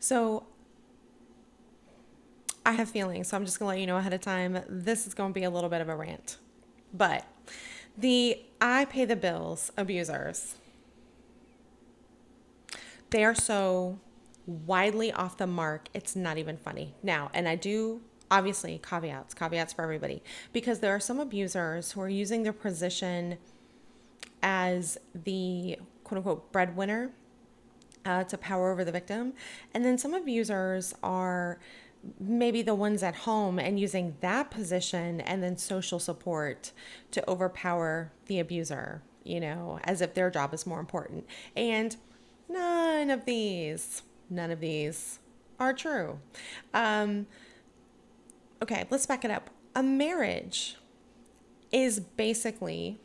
So I have feelings, so I'm just going to let you know ahead of time. This is going to be a little bit of a rant. But the I pay the bills abusers, they are so widely off the mark, it's not even funny. Now, and I do obviously caveats for everybody, because there are some abusers who are using their position as the quote unquote breadwinner to power over the victim. And then some abusers are maybe the ones at home and using that position and then social support to overpower the abuser, as if their job is more important. And none of these are true. Um, okay, let's back it up. A marriage is basically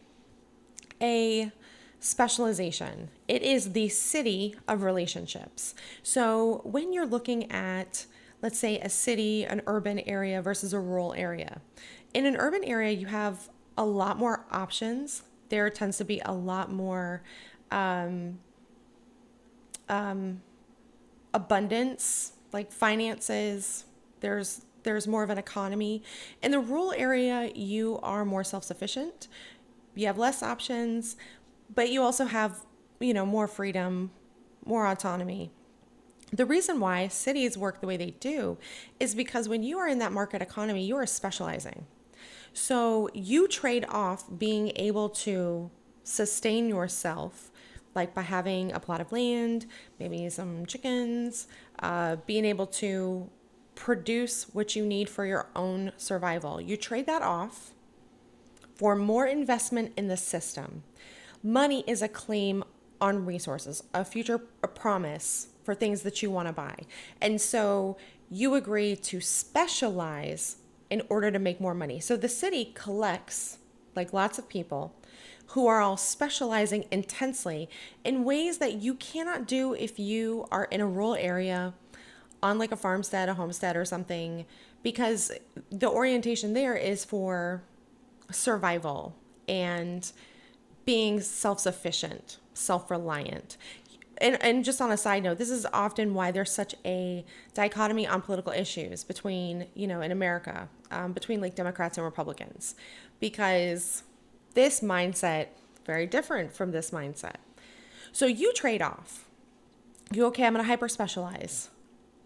a specialization. It is the city of relationships. So when you're looking at, let's say, a city, an urban area versus a rural area, in an urban area, you have a lot more options. There tends to be a lot more abundance, like finances. There's more of an economy. In the rural area, you are more self-sufficient. You have less options, but you also have, more freedom, more autonomy. The reason why cities work the way they do is because when you are in that market economy, you are specializing. So you trade off being able to sustain yourself, like by having a plot of land, maybe some chickens, being able to produce what you need for your own survival. You trade that off for more investment in the system. Money is a claim on resources, a promise for things that you want to buy. And so you agree to specialize in order to make more money. So the city collects, like lots of people, who are all specializing intensely in ways that you cannot do if you are in a rural area on like a farmstead, a homestead or something, because the orientation there is for survival and being self-sufficient, self-reliant. And just on a side note, this is often why there's such a dichotomy on political issues between, in America, between like Democrats and Republicans, because this mindset, very different from this mindset. So you trade off. Okay, I'm going to hyper specialize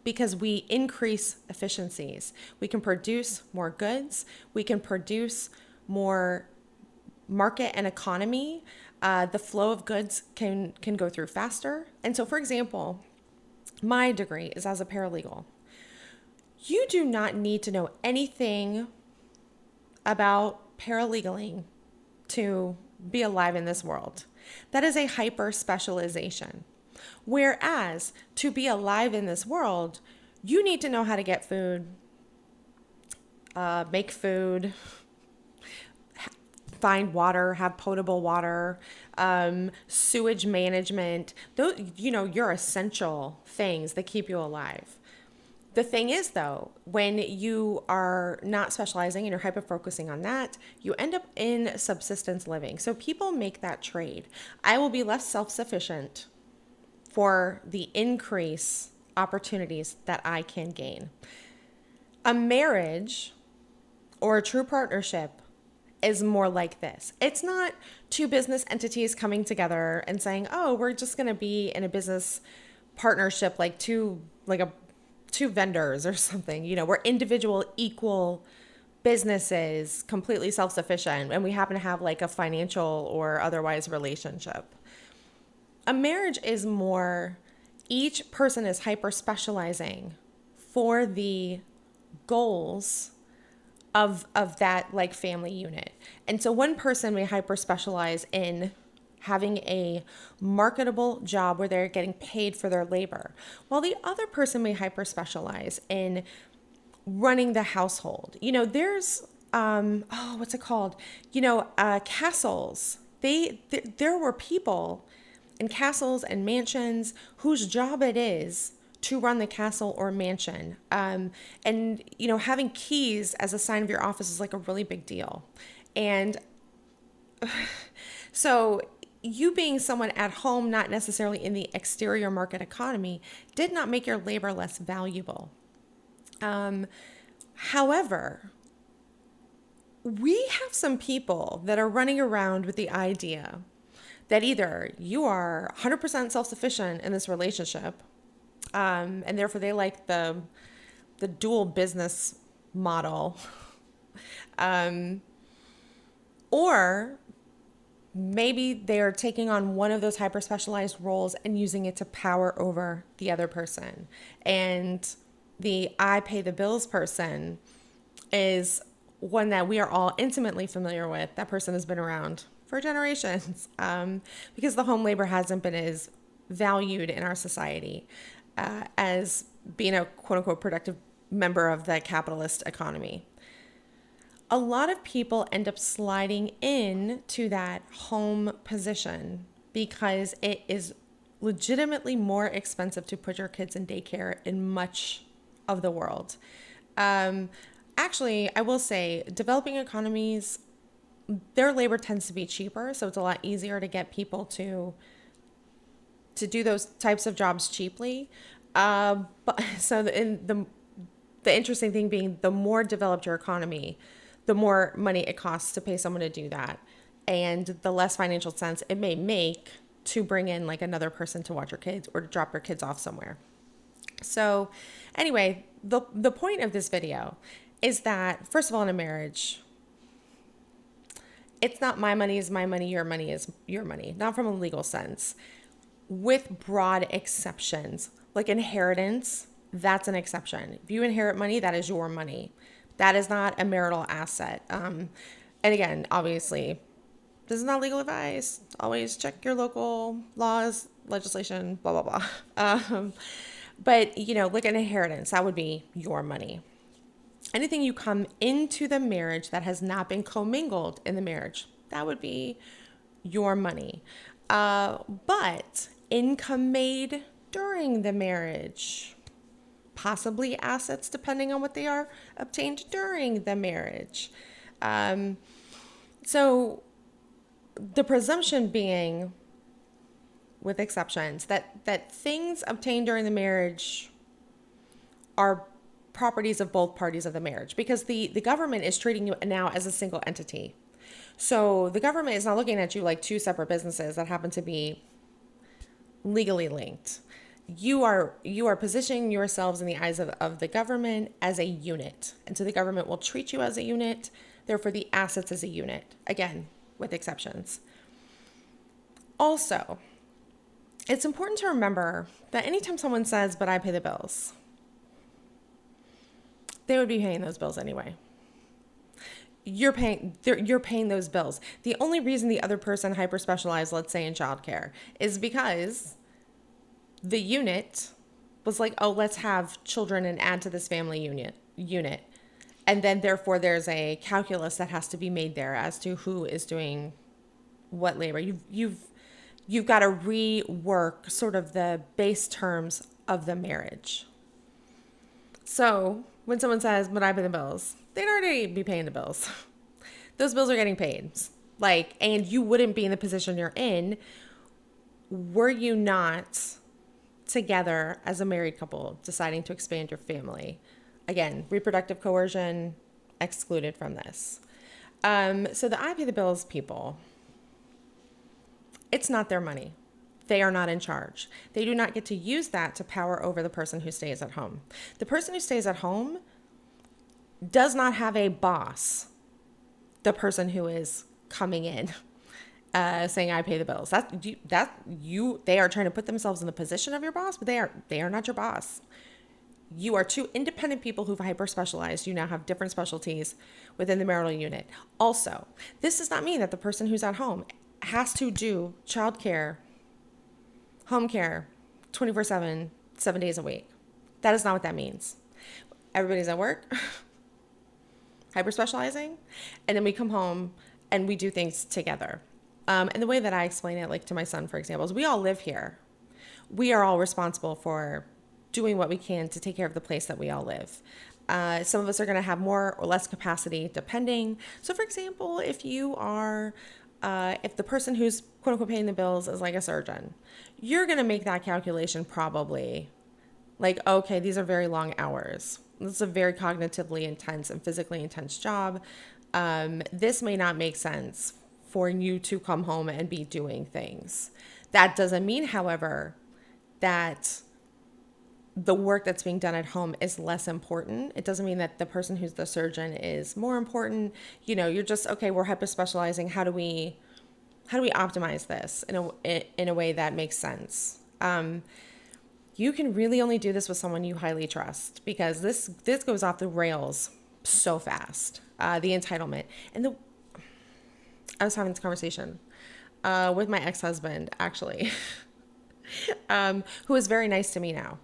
because we increase efficiencies. We can produce more goods. We can produce more market and economy. The flow of goods can go through faster. And so, for example, my degree is as a paralegal. You do not need to know anything about paralegaling to be alive in this world. That is a hyper specialization. Whereas to be alive in this world, you need to know how to get food, make food, find water, have potable water, sewage management. Those, your essential things that keep you alive. The thing is, though, when you are not specializing and you're hyper focusing on that, you end up in subsistence living. So people make that trade. I will be less self-sufficient for the increase opportunities that I can gain. A marriage or a true partnership is more like this. It's not two business entities coming together and saying, "Oh, we're just going to be in a business partnership like two vendors or something." We're individual equal businesses, completely self-sufficient, and we happen to have like a financial or otherwise relationship. A marriage is more, each person is hyper specializing for the goals of that like family unit. And so one person may hyper specialize in having a marketable job where they're getting paid for their labor, while the other person may hyper specialize in running the household. There's what's it called? Castles. There were people in castles and mansions whose job it is to run the castle or mansion. And having keys as a sign of your office is like a really big deal. And so you being someone at home, not necessarily in the exterior market economy, did not make your labor less valuable. However, we have some people that are running around with the idea that either you are 100% self-sufficient in this relationship, and therefore they like the dual business model, or maybe they're taking on one of those hyper specialized roles and using it to power over the other person. And the I pay the bills person is one that we are all intimately familiar with. That person has been around for generations, because the home labor hasn't been as valued in our society as being a quote unquote productive member of the capitalist economy. A lot of people end up sliding in to that home position because it is legitimately more expensive to put your kids in daycare in much of the world. Actually, I will say developing economies, their labor tends to be cheaper, so it's a lot easier to get people to do those types of jobs cheaply. But so the interesting thing being, the more developed your economy, the more money it costs to pay someone to do that, and the less financial sense it may make to bring in like another person to watch your kids or to drop your kids off somewhere. So anyway, the point of this video is that, first of all, in a marriage, it's not my money is my money, your money is your money, not from a legal sense, with broad exceptions. Like inheritance, that's an exception. If you inherit money, that is your money. That is not a marital asset. And again, obviously, this is not legal advice. Always check your local laws, legislation, blah, blah, blah. But, like an inheritance, that would be your money. Anything you come into the marriage that has not been commingled in the marriage, that would be your money. But income made during the marriage, possibly assets, depending on what they are, obtained during the marriage. So the presumption being, with exceptions, that things obtained during the marriage are properties of both parties of the marriage, because the government is treating you now as a single entity. So the government is not looking at you like two separate businesses that happen to be legally linked. You are positioning yourselves in the eyes of the government as a unit. And so the government will treat you as a unit, therefore the assets as a unit, again, with exceptions. Also, it's important to remember that anytime someone says, but I pay the bills, they would be paying those bills anyway. You're paying those bills. The only reason the other person hyper specialized, let's say in childcare, is because the unit was like, oh, let's have children and add to this family unit. And then therefore there's a calculus that has to be made there as to who is doing what labor. You've got to rework sort of the base terms of the marriage. So when someone says, but I pay the bills, they'd already be paying the bills. Those bills are getting paid. And you wouldn't be in the position you're in were you not together as a married couple deciding to expand your family. Again, reproductive coercion excluded from this. So the I pay the bills people, it's not their money. They are not in charge. They do not get to use that to power over the person who stays at home. The person who stays at home does not have a boss. The person who is coming in, saying I pay the bills. They are trying to put themselves in the position of your boss, but they are not your boss. You are two independent people who've hyper specialized. You now have different specialties within the marital unit. Also, this does not mean that the person who's at home has to do childcare, home care, 24/7, 7 days a week. That is not what that means. Everybody's at work, hyper specializing, and then we come home and we do things together. And the way that I explain it, like to my son, for example, is we all live here. We are all responsible for doing what we can to take care of the place that we all live. Some of us are going to have more or less capacity depending. So for example, if you are if the person who's quote unquote paying the bills is like a surgeon, you're going to make that calculation probably like, okay, these are very long hours. This is a very cognitively intense and physically intense job. This may not make sense for you to come home and be doing things. That doesn't mean, however, that the work that's being done at home is less important. It doesn't mean that the person who's the surgeon is more important. You're just, okay, we're hyper specializing. How do we optimize this in a way that makes sense? You can really only do this with someone you highly trust, because this goes off the rails so fast. The entitlement. I was having this conversation with my ex-husband, actually, who is very nice to me now.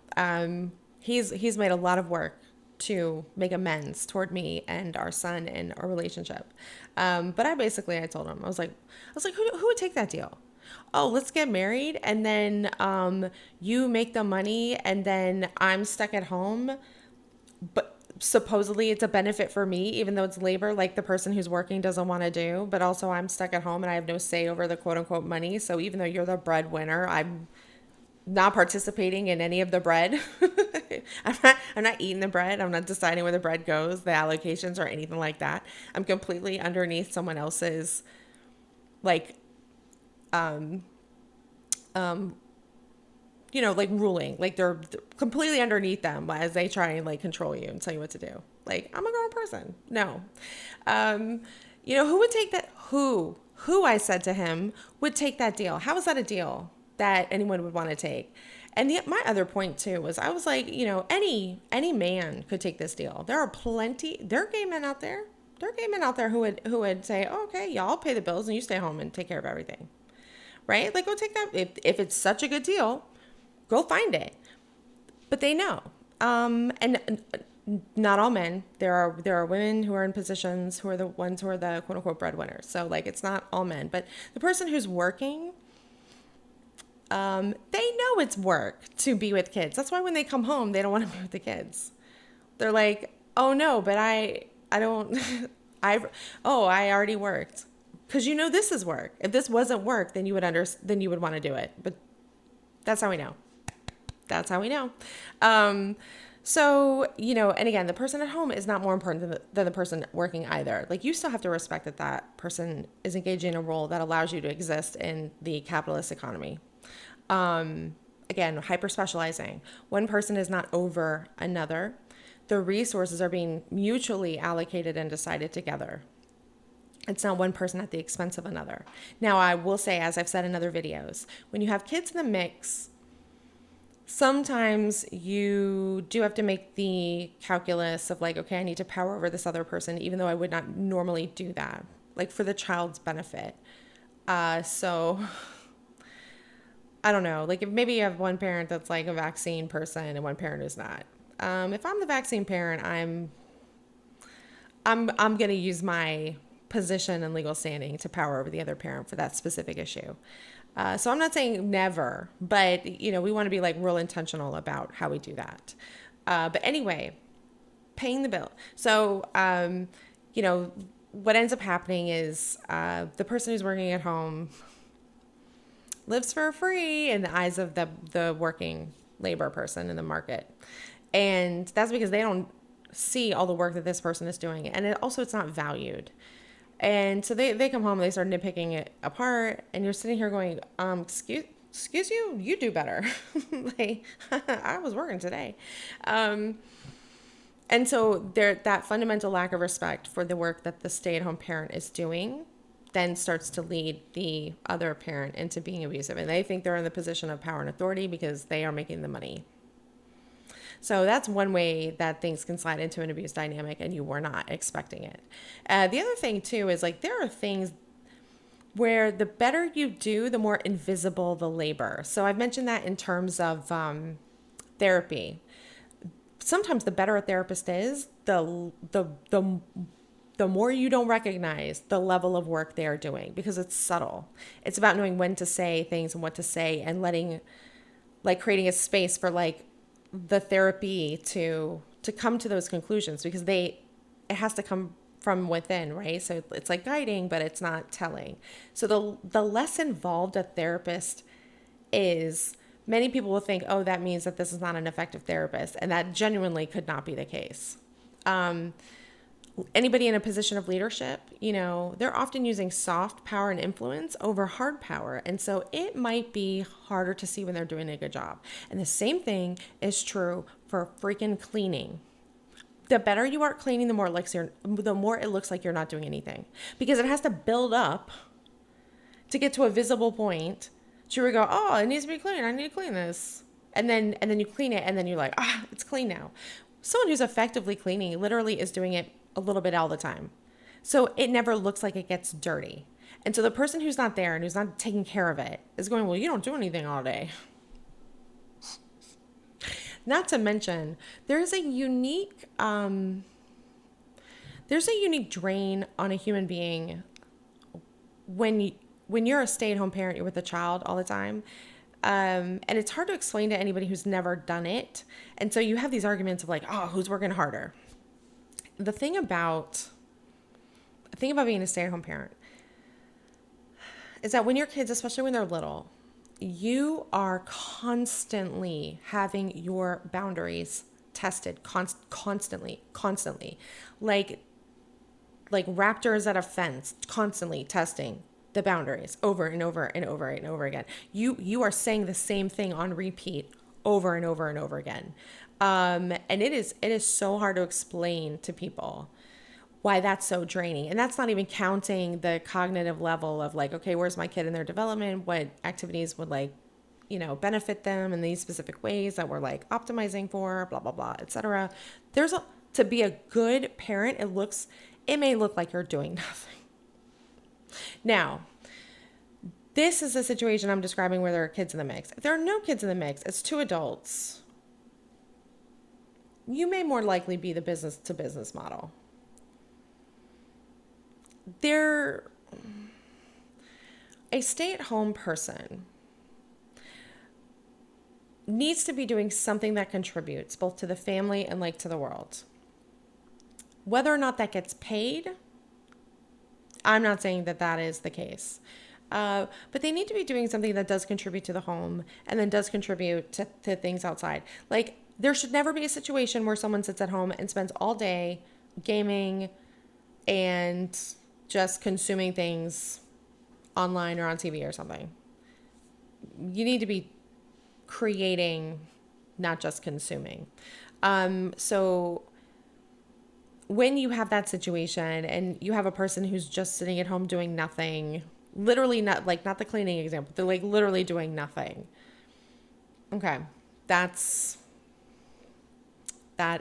He's made a lot of work to make amends toward me and our son and our relationship. But I told him, I was like, who would take that deal? Oh, let's get married, and then you make the money, and then I'm stuck at home. But supposedly it's a benefit for me, even though it's labor, like the person who's working doesn't want to do. But also I'm stuck at home and I have no say over the quote unquote money. So even though you're the breadwinner, I'm not participating in any of the bread. I'm not eating the bread. I'm not deciding where the bread goes, the allocations, or anything like that. I'm completely underneath someone else's, like, like ruling. Like they're completely underneath them as they try and like control you and tell you what to do. Like, I'm a grown person. No. Who would take that? Who I said to him would take that deal? How is that a deal that anyone would want to take? And my other point too was, I was like, any man could take this deal. There are gay men out there. There are gay men out there who would say, oh, okay, y'all pay the bills and you stay home and take care of everything. Right? Like, go take that. If it's such a good deal, go find it. But they know. And not all men. There are women who are in positions who are the ones who are the quote unquote breadwinners. So like, it's not all men, but the person who's working, they know it's work to be with kids. That's why when they come home, they don't want to be with the kids. They're like, oh no, but I don't, I already worked. Cause this is work. If this wasn't work, then you would want to do it. But that's how we know. That's how we know. So, and again, the person at home is not more important than the person working either. Like, you still have to respect that person is engaging in a role that allows you to exist in the capitalist economy. Again, hyper specializing. One person is not over another. The resources are being mutually allocated and decided together. It's not one person at the expense of another. Now, I will say, as I've said in other videos, when you have kids in the mix, sometimes you do have to make the calculus of like, okay, I need to power over this other person, even though I would not normally do that, like for the child's benefit. So I don't know, like if maybe you have one parent that's like a vaccine person and one parent who's not. If I'm the vaccine parent, I'm going to use my position and legal standing to power over the other parent for that specific issue. So I'm not saying never, but we want to be like real intentional about how we do that. But anyway, paying the bill. So, what ends up happening is the person who's working at home lives for free in the eyes of the working labor person in the market. And that's because they don't see all the work that this person is doing. And it's not valued. And so they come home and they start nitpicking it apart, and you're sitting here going, excuse you, you do better. Like, I was working today. And so that fundamental lack of respect for the work that the stay-at-home parent is doing then starts to lead the other parent into being abusive. And they think they're in the position of power and authority because they are making the money. So that's one way that things can slide into an abuse dynamic and you were not expecting it. The other thing too is like, there are things where the better you do, the more invisible the labor. So I've mentioned that in terms of therapy. Sometimes the better a therapist is, the more you don't recognize the level of work they are doing, because it's subtle. It's about knowing when to say things and what to say, and creating a space for like the therapy to come to those conclusions, because it has to come from within, right? So it's like guiding, but it's not telling. So the less involved a therapist is, many people will think, oh, that means that this is not an effective therapist. And that genuinely could not be the case. Anybody in a position of leadership, they're often using soft power and influence over hard power. And so it might be harder to see when they're doing a good job. And the same thing is true for freaking cleaning. The better you are at cleaning, the more it looks like you're not doing anything, because it has to build up to get to a visible point. So you go, oh, it needs to be clean. I need to clean this. And then you clean it, and then you're like, it's clean now. Someone who's effectively cleaning literally is doing it a little bit all the time. So it never looks like it gets dirty. And so the person who's not there and who's not taking care of it is going, well, you don't do anything all day. Not to mention, there's a unique drain on a human being when you're a stay-at-home parent, you're with a child all the time. And it's hard to explain to anybody who's never done it. And so you have these arguments of like, oh, who's working harder? The thing about being a stay-at-home parent is that when your kids, especially when they're little, you are constantly having your boundaries tested constantly, like raptors at a fence, constantly testing the boundaries over and over and over and over again. You are saying the same thing on repeat over and over and over again. And it is so hard to explain to people why that's so draining. And that's not even counting the cognitive level of like, okay, where's my kid in their development? What activities would benefit them in these specific ways that we're like optimizing for, blah, blah, blah, etc. To be a good parent, it may look like you're doing nothing. Now, this is a situation I'm describing where there are kids in the mix. If there are no kids in the mix, it's two adults, you may more likely be the business to business model. A stay-at-home person needs to be doing something that contributes both to the family and like to the world. Whether or not that gets paid, I'm not saying that is the case. But they need to be doing something that does contribute to the home and then does contribute to things outside. Like, there should never be a situation where someone sits at home and spends all day gaming and just consuming things online or on TV or something. You need to be creating, not just consuming. So when you have that situation and you have a person who's just sitting at home doing nothing, literally not the cleaning example, they're like literally doing nothing. Okay, that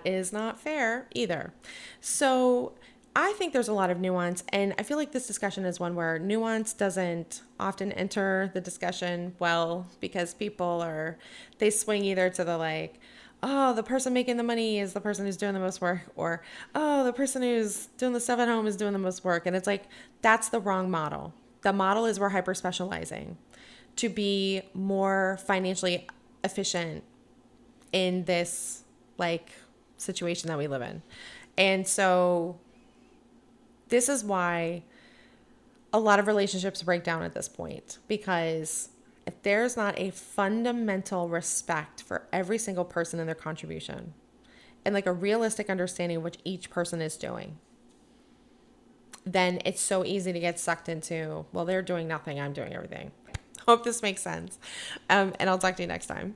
is not fair either. So I think there's a lot of nuance, and I feel like this discussion is one where nuance doesn't often enter the discussion well, because they swing either to the like, oh, the person making the money is the person who's doing the most work, or, oh, the person who's doing the stuff at home is doing the most work. And it's like, that's the wrong model. The model is we're hyper specializing to be more financially efficient in this like situation that we live in. And so this is why a lot of relationships break down at this point, because if there's not a fundamental respect for every single person and their contribution, and like a realistic understanding of what each person is doing, then it's so easy to get sucked into, well, they're doing nothing, I'm doing everything. Hope this makes sense. And I'll talk to you next time.